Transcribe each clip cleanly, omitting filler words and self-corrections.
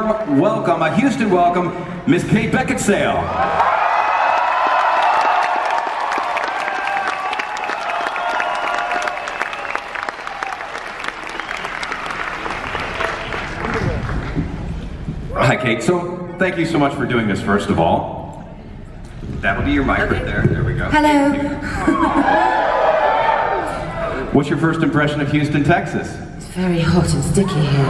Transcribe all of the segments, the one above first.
welcome, a Houston welcome, Miss Kate Beckinsale. Hi, Kate. So, thank you so much for doing this, first of all. That'll be your mic right there. There we go. Hello. What's your first impression of Houston, Texas? It's very hot and sticky here.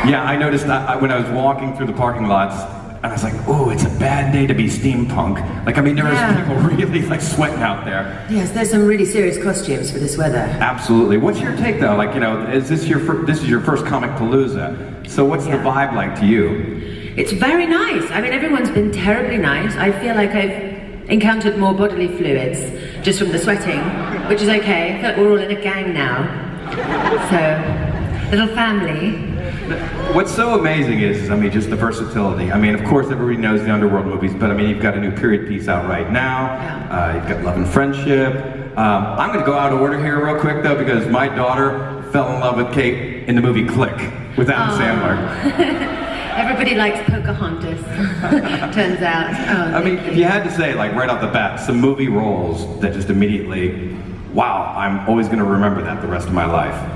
Yeah, I noticed that when I was walking through the parking lots, and I was like, oh, it's a bad day to be steampunk. Like, I mean, there was people really, like, sweating out there. Yes, there's some really serious costumes for this weather. Absolutely. What's your take, though? Like, you know, is this this is your first Comicpalooza. So what's the vibe like to you? It's very nice. I mean, everyone's been terribly nice. I feel like I've encountered more bodily fluids just from the sweating, which is okay. I feel like we're all in a gang now. So, little family. What's so amazing is, I mean, just the versatility. I mean, of course, everybody knows the Underworld movies, but I mean, you've got a new period piece out right now. You've got Love and Friendship. I'm going to go out of order here real quick, though, because my daughter fell in love with Kate in the movie Click with Adam Sandler. Everybody likes Pocahontas, turns out. I mean, if you had to say, like, right off the bat, some movie roles that just immediately, wow, I'm always going to remember that the rest of my life.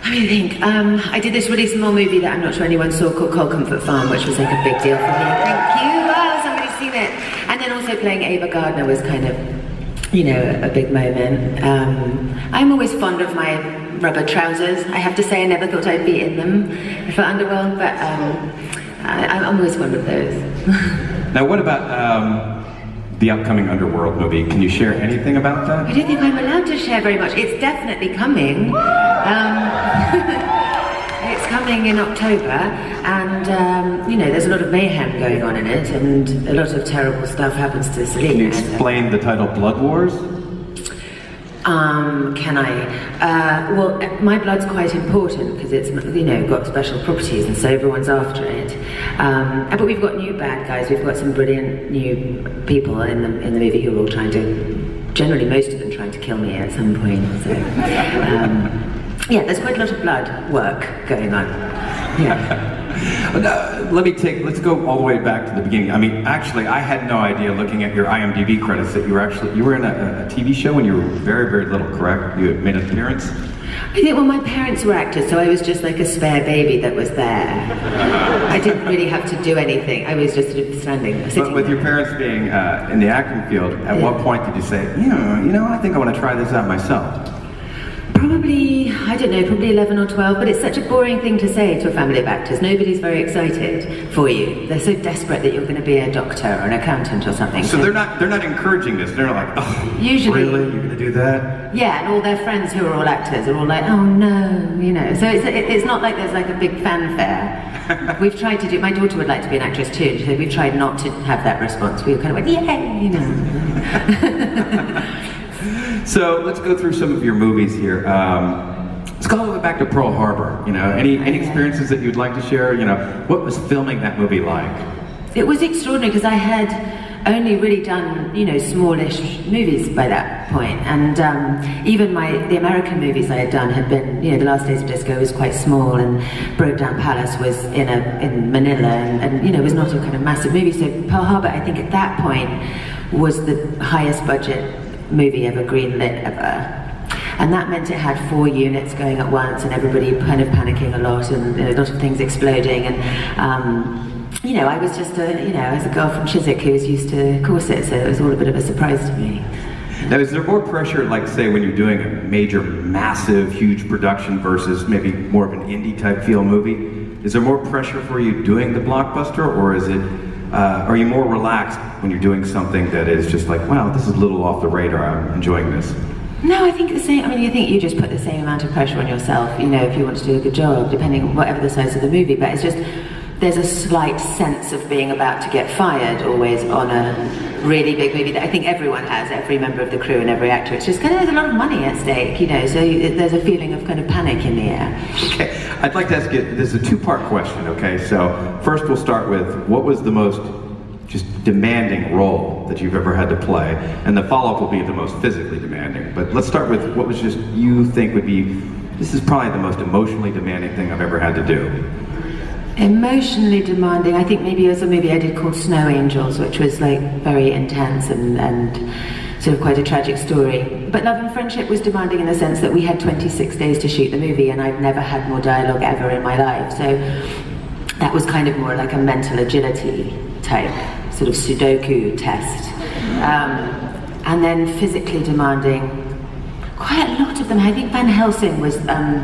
I mean, think, I did this really small movie that I'm not sure anyone saw called Cold Comfort Farm, which was like a big deal for me. Thank you, oh, somebody's seen it. And then also playing Ava Gardner was kind of, you know, a big moment. I'm always fond of my rubber trousers. I have to say I never thought I'd be in them for Underworld, but I'm always fond of those. Now what about the upcoming Underworld movie? Can you share anything about that? I don't think I'm allowed to share very much. It's definitely coming. It's coming in October, and you know, there's a lot of mayhem going on in it, and a lot of terrible stuff happens to Selena. Can you explain the title Blood Wars? Can I? Well, my blood's quite important because it's, you know, got special properties, and so everyone's after it. But we've got new bad guys. We've got some brilliant new people in the movie who are all trying to, generally most of them trying to kill me at some point. So, yeah, there's quite a lot of blood work going on. Yeah. Let's go all the way back to the beginning. I mean, actually, I had no idea looking at your IMDb credits that you were in a TV show when you were very, very little, correct? You had made an appearance? I think, well, my parents were actors, so I was just like a spare baby that was there. I didn't really have to do anything. I was just sort of sitting But with your parents being in the acting field, at what point did you say, you know, I think I want to try this out myself? Probably, I don't know, probably 11 or 12, but it's such a boring thing to say to a family of actors. Nobody's very excited for you. They're so desperate that you're going to be a doctor or an accountant or something. So they're not encouraging this. They're not like, oh, usually, really? You're going to do that? Yeah, and all their friends who are all actors are all like, oh no, you know. So it's not like there's like a big fanfare. We've tried to do, my daughter would like to be an actress too, so we've tried not to have that response. We kind of went, yay, you know. So let's go through some of your movies here. Let's go all the way back to Pearl Harbor. You know, any experiences that you'd like to share? You know, what was filming that movie like? It was extraordinary because I had only really done, you know, smallish movies by that point, and even the American movies I had done had been, you know, The Last Days of Disco was quite small, and Broke Down Palace was in Manila, and you know, was not a kind of massive movie. So Pearl Harbor, I think at that point, was the highest budget movie ever greenlit ever. And that meant it had 4 units going at once, and everybody kind of panicking a lot, and a lot of things exploding, and you know, I was just I was a girl from Chiswick who was used to corsets, so it was all a bit of a surprise to me. Now, is there more pressure, like, say, when you're doing a major, massive, huge production versus maybe more of an indie type feel movie? Is there more pressure for you doing the blockbuster, or is it are you more relaxed when you're doing something that is just like, wow, this is a little off the radar, I'm enjoying this? No, I think the same. I mean, you think you just put the same amount of pressure on yourself, you know, if you want to do a good job, depending on whatever the size of the movie, but it's just, there's a slight sense of being about to get fired always on a really big movie that I think everyone has, every member of the crew and every actor. It's just kind of, there's a lot of money at stake, you know, so there's a feeling of kind of panic in the air. Okay, I'd like to ask you, this is a two-part question, okay? So first we'll start with, what was the most just demanding role that you've ever had to play? And the follow-up will be the most physically demanding. But let's start with what was just, you think would be, this is probably the most emotionally demanding thing I've ever had to do. Emotionally demanding. I think maybe it was a movie I did called Snow Angels, which was like very intense and sort of quite a tragic story. But Love and Friendship was demanding in the sense that we had 26 days to shoot the movie, and I'd never had more dialogue ever in my life. So that was kind of more like a mental agility type, sort of Sudoku test. And then physically demanding, quite a lot of them. I think Van Helsing was probably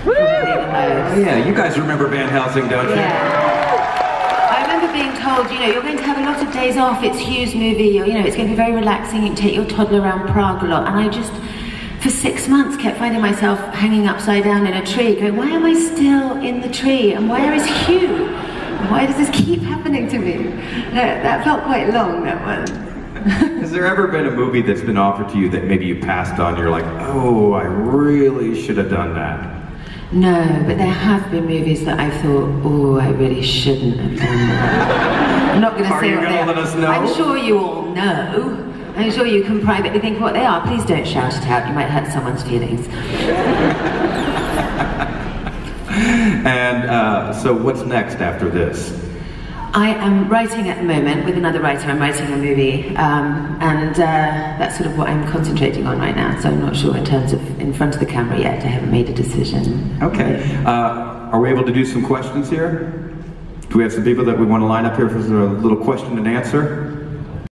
the most. Oh, yeah, you guys remember Van Helsing, don't you? Yeah. I remember being told, you know, you're going to have a lot of days off, it's Hugh's movie, or, you know, it's going to be very relaxing, you can take your toddler around Prague a lot. And I just, for 6 months, kept finding myself hanging upside down in a tree, going, why am I still in the tree? And where is Hugh? Why does this keep happening to me? That felt quite long, that one. Has there ever been a movie that's been offered to you that maybe you passed on, you're like, oh, I really should have done that? No, but there have been movies that I thought, oh, I really shouldn't have done that. I'm not going to say what they are. Let us know? I'm sure you all know. I'm sure you can privately think what they are. Please don't shout it out, you might hurt someone's feelings. And so what's next after this? I am writing at the moment with another writer. I'm writing a movie, and that's sort of what I'm concentrating on right now. So I'm not sure in terms of in front of the camera yet. I haven't made a decision. Okay. Are we able to do some questions here? Do we have some people that we want to line up here for a little question and answer?